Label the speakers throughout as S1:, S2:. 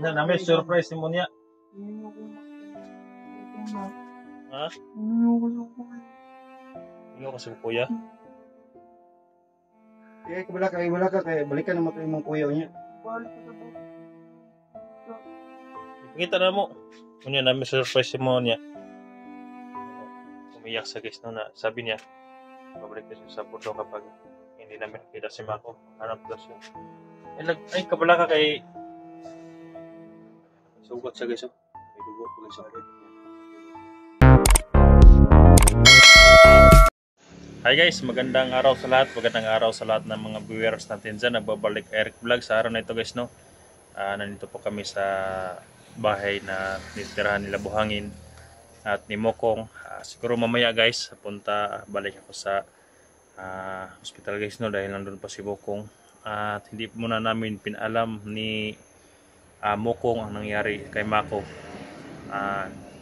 S1: Na namin surprise mo niya. Ha? Ikaw kasi kuya.
S2: Kaya wala ka, kaya balikan naman kayo mong kuya niya.
S1: Ipakita na mo. Kunya namin surprise mo niya. Umiyak sa guys no na sabi niya, babalik na siya sa puto kapag hindi namin nakita si Mako. Hanap daw siya. Ay, kabala ka kay sugat siya guys. May dugo po guys. Hi guys, magandang araw sa lahat. Magandang araw sa lahat ng mga viewers natin dyan. Nagbabalik Eric Vlog sa araw na ito guys no. Nandito po kami sa bahay na nitirahan nila Buhangin at ni Mokong. Siguro mamaya guys, balik ako sa hospital guys no dahil nandun pa si Mokong. At hindi muna namin pinalam ni Mokong ang nangyari kay Mako.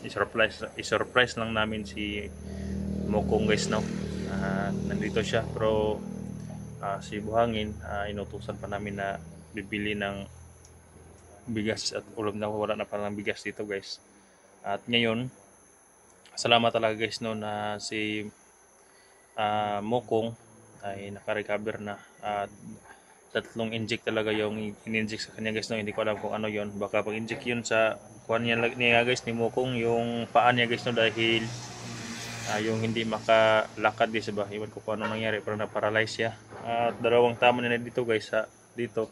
S1: I-surprise lang namin si Mokong guys no. Nandito siya pero si Buhangin inutusan pa namin na bibili ng bigas at ulam na wala na palang bigas dito guys. At ngayon salamat talaga guys no na si Mokong ay naka-recover na. Tatlong inject talaga yung in-inject sa kanya guys no. Hindi ko alam kung ano yon, baka pag inject yun sa kuhan niya guys ni Mokong yung paan niya guys no dahil yung hindi makalakad guys ba, iwan ko kung ano nangyari pero na-paralyze siya. At dalawang tama na dito guys dito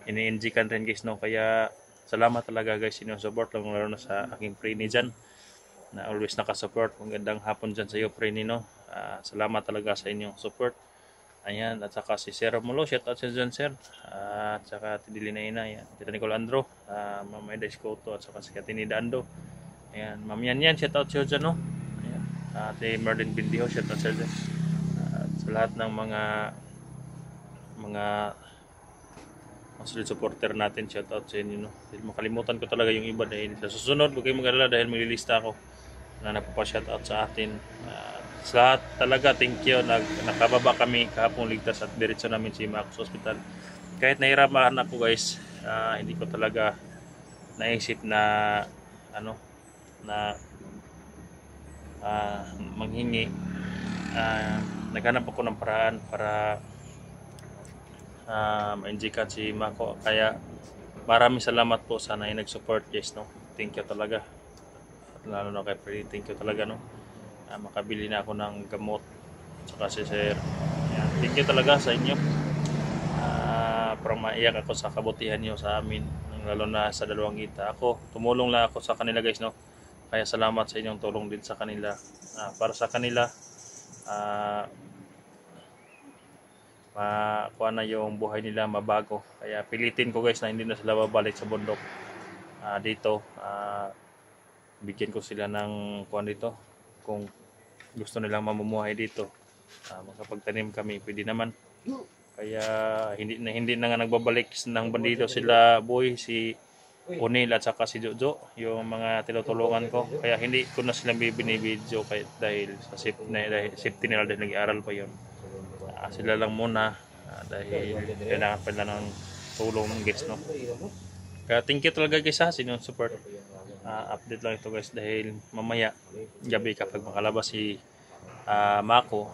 S1: ini-injikan rin guys no. Kaya salamat talaga guys inyong support lalo na sa aking Preni dyan na always nakasupport. Magandang hapon dyan sa iyo Preni no. Salamat talaga sa inyong support. Ayan, at saka si Sir Mulo, shout out sa dyan sir. At saka Tidili na ina, yan. Tita Nicole Andro, Ma'am Eda Escoto, at saka si Katini Dando. Ayan, Ma'am Yan, shout out sa dyan no. Ayan, Ate Merlin Bindiho, shout out sa dyan. At sa lahat ng mga solid supporter natin, shout out sa inyo no. Dahil makalimutan ko talaga yung iba dahil sa susunod, huwag kayong mag-alala dahil maglilista ako na nagpapa-shout out sa atin. Sa lahat talaga, thank you. Nakababa kami kahapong ligtas at diretso namin si Mako sa hospital. Kahit nahirapan ako guys, hindi ko talaga naisip na manghingi. Naghanap ako ng paraan para ma-injikan si Mako. Kaya maraming salamat po sana ay nag-support guys no. Thank you talaga. At lalo na kay Freddy, thank you talaga no. Makabili na ako ng gamot saka si Sir. Ayan, thank you talaga sa inyo. Parang maiyak ako sa kabutihan nyo sa amin, lalo na sa dalawang kita. Ako, tumulong lang ako sa kanila guys no. Kaya salamat sa inyong tulong din sa kanila. Para sa kanila makuha na yung buhay nila mabago. Kaya pilitin ko guys na hindi na sila babalik sa bundok. Dito bigyan ko sila ng kuha dito kung gusto nilang mamumuhay dito. Makapagtanim kami, pwede naman. Kaya hindi na nga nagbabalik ng bandido sila Boy, si Unil at saka si Jojo, yung mga tinutulungan ko. Kaya hindi ko na silang binibidyo dahil sa safety nila dahil nag-aaral pa yun. Sila lang muna dahil kailangan pa nila ng tulong ng guys no. Kaya thank you talaga guys sa inyong support. Update lang ito guys dahil mamaya gabi kapag makalabas si Mako,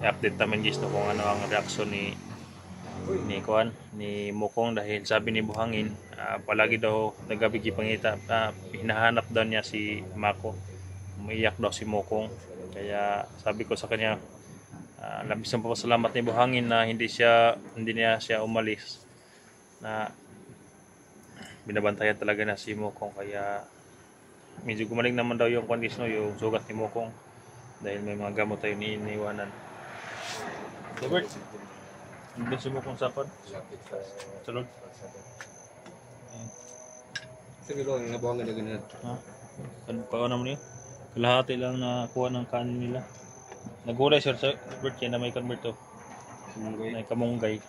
S1: i-update namin guys no kung ano ang reaksyon ni Mokong dahil sabi ni Buhangin palagi daw nagabigi pangita, hinahanap daw niya si Mako, umiiyak daw si Mokong. Kaya sabi ko sa kanya labis ng pasalamat ni Buhangin na hindi niya siya umalis, na binabantayan talaga na si Mokong. Kaya medyo gumaling naman daw yung kondisyon, yung sugat ni Mokong dahil may mga gamot tayo iniiwanan. Robert, hindi si Mokong sakot salud
S2: Sige lo, nga Buhangin na ganyan.
S1: paano mo niyo kalahati lang na kuha ng kanin nila. Nagulay sir sa Robert kaya na may converto may kamunggay.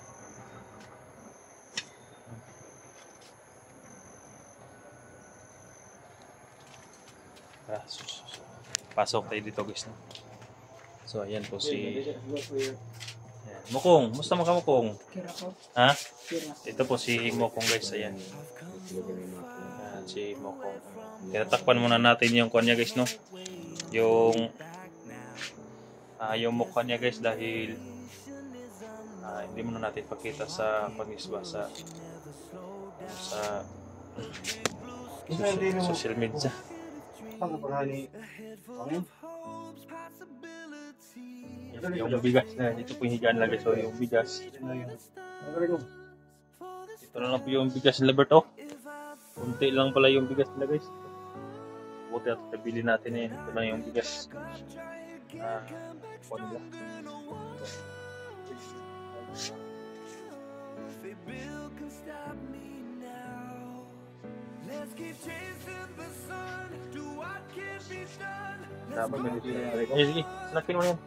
S1: Pasok tayo dito guys no? So ayan po si Mokong, musta mo ka Mokong?
S3: Kira ko.
S1: Ha? Ito po si Mokong guys, ayan. Ayan, si Mokong. Tinatakpan muna natin yung kuwan niya guys, no? Yung mukha niya guys dahil hindi muna natin pakita sa pangisba sa social media.
S2: Pagkapangali.
S1: Yung bigas na, ito po yung higaan lang guys. So yung bigas. Ito na lang po yung bigas nila Bert. Kunti lang pala yung bigas nila guys. Buti at nabili natin eh. Ito na yung bigas. Kuwan nila. Sige, sinakin mo yan.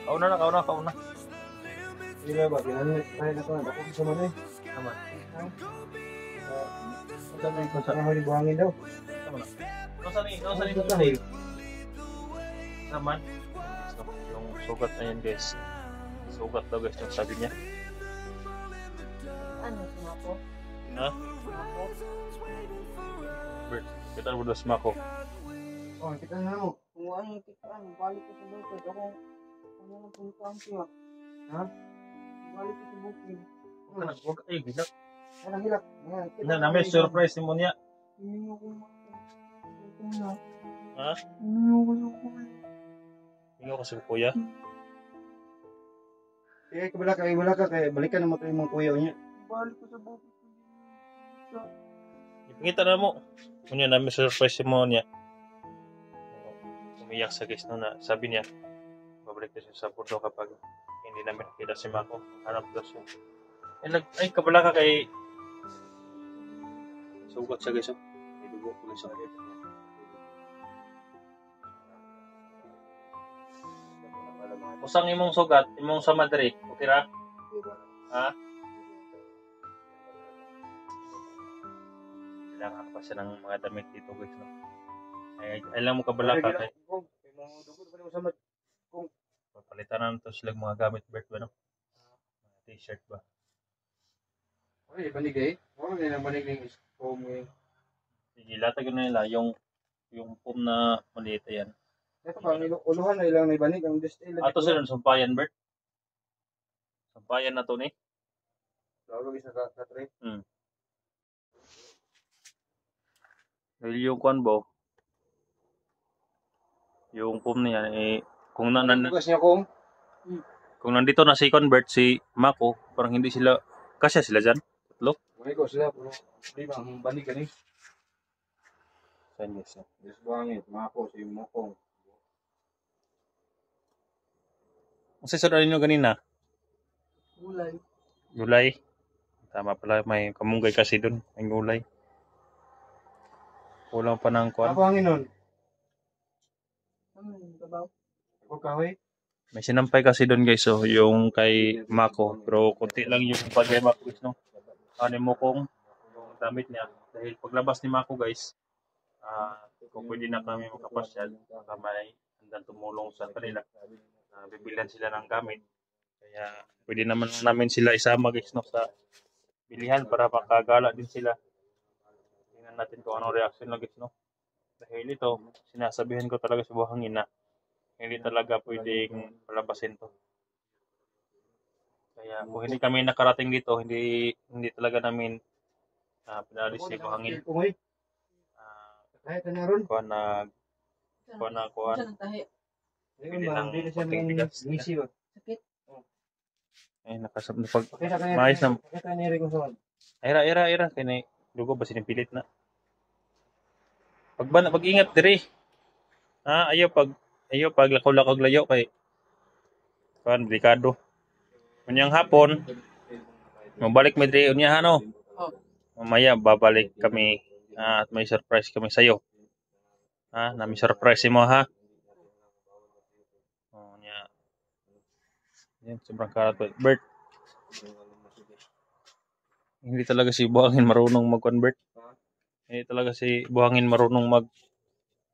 S1: Kauna.
S2: Hindi ba? Ginamit tayo na ito. Ako gusto mo na eh.
S1: Tama.
S2: Masarap ni buhangin daw.
S1: Nausan ito tayo. Naman. Yung sugat na yan guys. Sugat daw guys yung sabi niya.
S3: Ano, sumako?
S1: Ha?
S3: Sumako?
S1: Bert, kita mo daw smako.
S2: Oh, kita na mo.
S3: Kung ano yung tikaan, balik ko sa bukid. Ako, ano nang puntaan siya?
S2: Ha?
S3: Balik ko sa bukid.
S1: Huwag kayo gila.
S2: Anong hilak?
S1: Namin surprise mo niya.
S3: Hindi mo kung na.
S1: Ha?
S3: Hindi mo ko yung kuya.
S1: Ikaw kasi kuya.
S2: Eh, kabala ka. Kaya balikan naman ito yung mga kuya niya.
S3: Balik ko sa bukid.
S1: Ipakita na mo. Kunya namin surprise mo niya. Umiyak sa guys no na sabi niya babalik na siya sa Bordeaux kapag hindi namin nakita si Mako. Hanap daw siya. Ay, kabala ka kay sugat siya guys. May dugo po guys. Usang imong sugat, imong sa Madrid. Okay ra? Ha? Kailangan pa siya ng mga damit dito guys. No? Alam mo kabala ka kay papalitan na ito sila mga gamit Bert ba no? Mga t-shirt ba?
S2: Ay, banig eh. Oh, hindi nang banig ng foam eh.
S1: Sige, latag na nila yung foam na maliit yan.
S2: Ito pa, uluhan na ilang may banig. Ang distil.
S1: Ato sila sampayan Bert. Sampayan na to ni.
S2: Lalo isa ka tre.
S1: Dahil yung kwan bo, yung foam niya eh kung
S2: Bukas niya kung.
S1: kung nandito na si Convert si Mako, parang hindi sila kasya sila diyan. Tatlo.
S2: May ko sila. Pero di ba, ang banig ka ni.
S1: Saan yes.
S2: Yes, buhangin. Mako, si Mokong.
S1: Kasi sa ninyo ganina,
S3: Gulay.
S1: gulay. Tama pala, may kamunggay kasi doon, may gulay. Kulang pa ng kwan.
S2: Ako hangin nun.
S3: Ano yung kabaw?
S2: Ako kahoy.
S1: May sinampay kasi doon guys, so yung kay Mako. Pero konti lang yung pag-kay Mako guys, no? Ano mo kung yung damit niya. Dahil paglabas ni Mako guys, kung pwede na kami makapasyal, baka may handang tumulong sa kanila. Bibilan sila ng gamit. Kaya pwede naman namin sila isama guys, no? Sa bilihan para makagala din sila. Tingnan natin kung anong reaction na guys, no? Dahil ito, sinasabihan ko talaga sa buhangin na hindi talaga pwedeng palabasin to. Kaya kung hindi kami nakarating dito, hindi talaga namin pinalis si buhangin.
S2: Kumoy. Kahit na ron.
S1: Kuha na.
S3: Saan ang tahi?
S1: Bili ng
S2: Hindi na siya
S1: puting bigas.
S2: ngisi.
S3: Sakit?
S1: Nakasab na pag
S2: Pakita ka
S1: maayos na.
S2: Pakita ni Rico sa
S1: Ira. Kaya dugo ba sinipilit na. Pag-ingat diri. Ayaw pag lakaw-lakaw layo kay kan delikado. Kunyang hapon, mabalik mi diri unya ano. Mamaya babalik kami at may surprise kami sa iyo. Nami surprise mo ha. Yan, sobrang karat. Bert. Hindi talaga si Buhangin marunong mag-convert. Hindi talaga si Buhangin marunong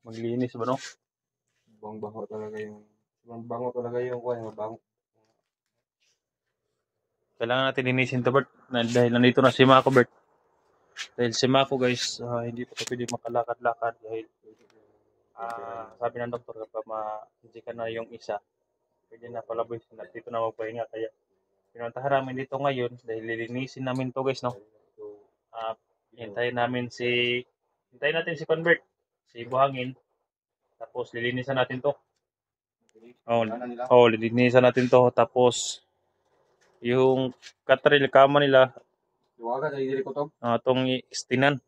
S1: maglinis ba no?
S2: Bango talaga yung kuha, bango.
S1: Kailangan natin linisin to, Bert. Dahil nandito na si Mako, Bert. Dahil si Mako, guys, hindi pa ito pwede makalakad-lakad dahil sabi ng doktor kapag ma-inject na yung isa, pwede na palaboy na dito na magpahinga. Kaya pinuntahan namin dito ngayon dahil lilinisin namin to, guys, no? Hintayin natin si Convert, si Buhangin, tapos lilinisan natin to. Lilinisan natin to, tapos yung katril kama nila,
S2: Iwaga sa diri ko to.
S1: itong istinan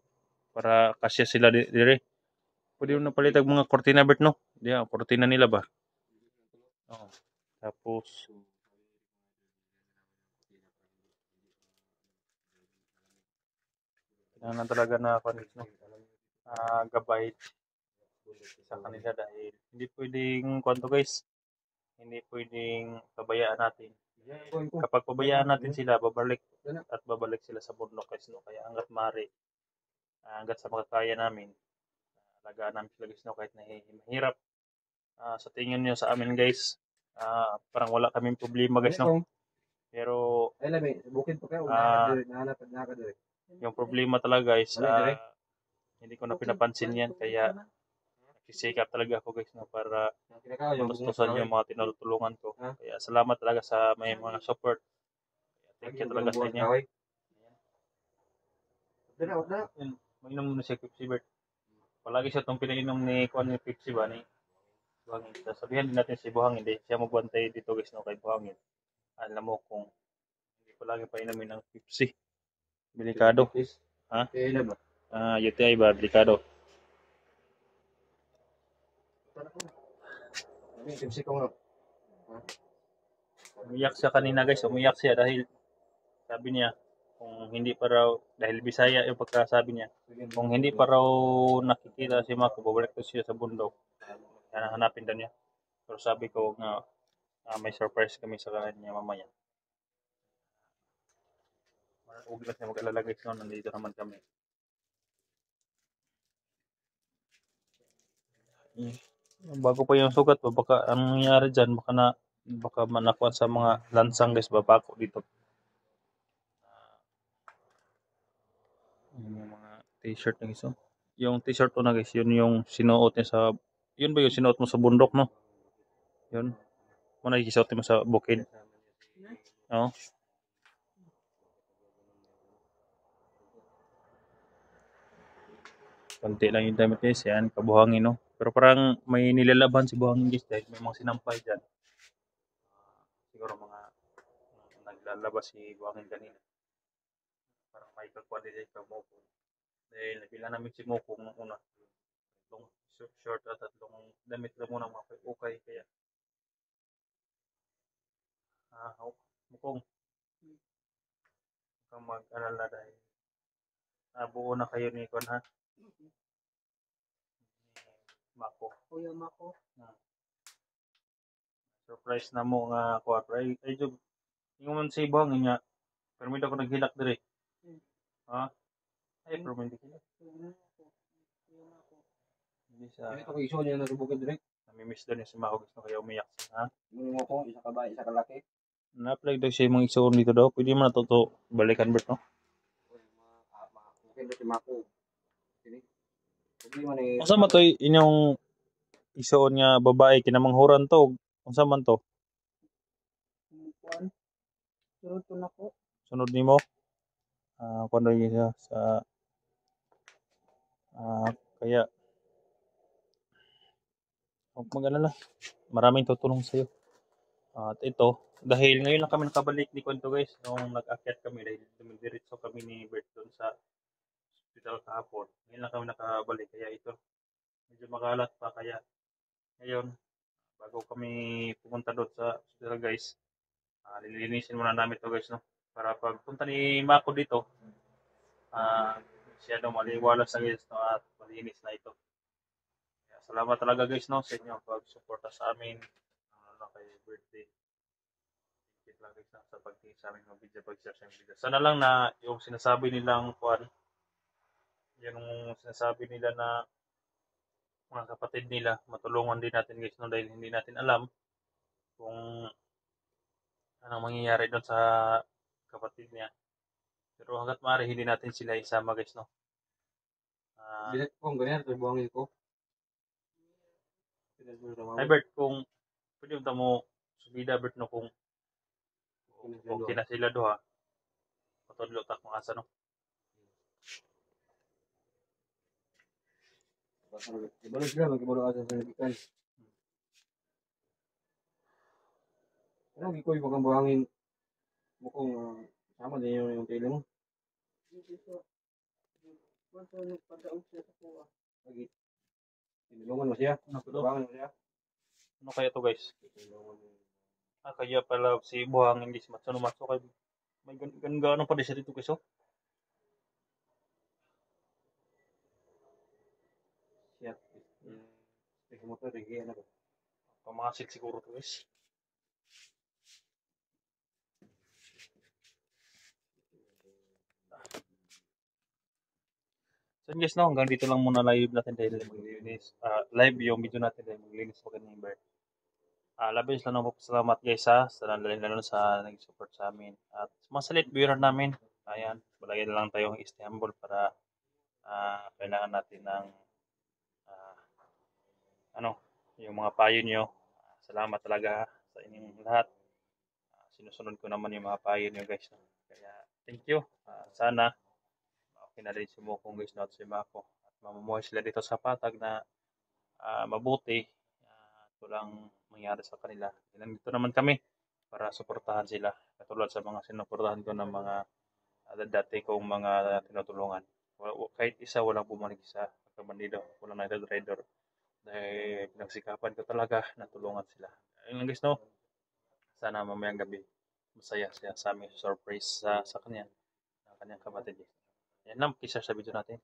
S1: para kasya sila dire. Pwede mo na palitag mga kortina, Bert, no? Diyan, kortina nila ba? Tapos, kailangan talaga na no? Gabay sa kanila dahil hindi pwedeng kwento, guys. Hindi pwedeng pabayaan natin. Kapag pabayaan natin sila, babalik sila sa bundok, guys, no? Kaya hanggat mari, hanggat sa makakaya namin, alagaan namin sila, guys, no? Kahit mahirap. Sa tingin nyo sa amin, guys, parang wala kaming problema, guys, no? Pero
S2: bukid pa kayo. Nahanap na dire.
S1: yung problema talaga, guys, hindi ko na pinapansin yan. Kaya nagsisikap talaga ako, guys, no? Para matustusan yung mga tinutulungan ko. Kaya salamat talaga sa may mga support. Thank you talaga sa inyo. Mainom na si Pepsi, Bert. Palagi siya itong pinainom ni Kwan ni Pepsi ba ni Buhangin. Sabihan din natin si Buhangin, hindi siya magbantay dito, guys, no, kay Buhangin. Alam mo kung hindi ko lagi painumin ng Pepsi. Delikado. Ha? UTI ba? Delikado.
S2: Pepsi ko nga.
S1: Umiyak siya kanina, guys. Umiyak siya dahil sabi niya kung hindi pa raw, dahil Bisaya yung pagkasabi niya, kung hindi pa raw nakikita si Mako, babalik ko siya sa bundok. Kaya hanapin daw niya. Pero sabi ko nga, may surprise kami sa kanya mamaya. Huwag lang siya mag-alala, guys, no? Nandito naman kami. Bago pa yung sugat, baka ang nangyari dyan, baka manakuan sa mga lansang, guys, babako dito. Yung mga t-shirt na, guys, oh. Yung t-shirt ko na, guys, yun yung sinuot niya sa, yun ba yung sinuot mo sa bundok, no? Yun. Mo na ikisuot mo sa bukid. Oo. Konti lang yung damit, guys, yan, kabuhangin, no? Pero parang may nilalaban si Buhangin, guys, dahil may mga sinampay dyan. Siguro mga naglalabas si Buhangin kanina. Parang may kagwa din sa Mokong. Dahil nabila namin si Mokong nung una. Tatlong short at tatlong damit lang muna mga ukay. Kaya, Mokong, kang mag-alala dahil buo na kayo ni Kon, ha? Mako.
S3: Kuya Mako.
S1: Surprise na mo nga ako. Ay, Jog. Yung man sa ibang nga, pero may ako naghilak dire. Ha? Ay, pero may naghilak. Hindi sa...
S2: Ito ko iso niya na bukid dire.
S1: Namimiss daw niya si Mako. Gusto kaya umiyak siya. Ha?
S2: Yung mo ko, isa ka ba, isa ka laki.
S1: Na-apply daw siya yung mga isuon dito daw. Pwede mo na to balikan, Bert, no?
S2: Bukid si Mako. Sini.
S1: Unsa man to inyong isuon nga babae kinamanghuran to? Unsa man to?
S3: Kuan. Sunod ko na ko.
S1: Sunod nimo? Kuno siya sa kaya huwag mag-alala. Maraming tutulong sa iyo. At ito, dahil ngayon lang kami nakabalik ni Kwento, guys, nung nag-akyat kami dahil dumidiretso kami ni Bert doon sa hospital kahapon. Ngayon lang kami nakabalik kaya ito medyo makalat pa kaya ngayon bago kami pumunta doon sa hospital, guys, lilinisin muna namin to, guys, no? Para pagpunta ni Mako dito, siya daw maliwalas na, guys, no? At malinis na ito. Kaya salamat talaga, guys, no, sa inyo pag-suporta sa amin kay birthday. Thank you lang, guys, no, sa pagtingin sa amin ng video, pag-share sa video. Sana lang na yung sinasabi nilang yung sinasabi nila na mga kapatid nila, matulungan din natin, guys, no, dahil hindi natin alam kung anong mangyayari doon sa kapatid niya. Pero hangga't maaari hindi natin sila isama guys, no.
S2: Bilet kong ganyan, ito buhangin ko.
S1: Hi Bert, kung pwede mo subida Bert no kung okay na sila duha. Patudlo ta kung asa no.
S2: Ibalo sila, mag-ibalo asa sa nagikan. Ano, gikoy mo kang buhangin mo kung sama din yung tele mo.
S3: Dito sa basta nagpadaog siya sa kuha.
S2: Lagi. Tinulungan mo siya.
S1: Ano to?
S2: Buhangin mo siya.
S1: Ano kaya to guys? Kaya pala si Buhang hindi si Matsuno Matsu kay may gaano pa di siya dito guys oh.
S2: Siya. Tingin mo to, tingin ano ba?
S1: Pamasid siguro to guys. So guys no, hanggang dito lang muna live natin dahil maglinis. Live yung video natin dahil maglinis pa kanina Bert. Labis lang ako salamat guys sa lalo sa nag-support sa amin. At sa mga salit viewer namin, ayan, balagay na lang tayo ng Istanbul para kailangan natin ng ano, yung mga payo nyo. Salamat talaga sa inyong lahat. Sinusunod ko naman yung mga payo nyo guys. No? Kaya thank you. Sana okay na rin si Mokong guys na at si Mako. At mamumuhay sila dito sa patag na mabuti. Walang mangyari sa kanila. Nandito naman kami para suportahan sila. Katulad sa mga sinuportahan ko ng mga dati kong mga tinutulungan. Kahit isa walang bumalik sa pagkabandido. Walang night rider. Dahil pinagsikapan ko talaga na tulungan sila. Ayun lang guys no. Sana mamayang gabi masaya siya sa aming surprise sa kanya. Sa kanyang kapatid. Yan lang. Kisa sa video natin.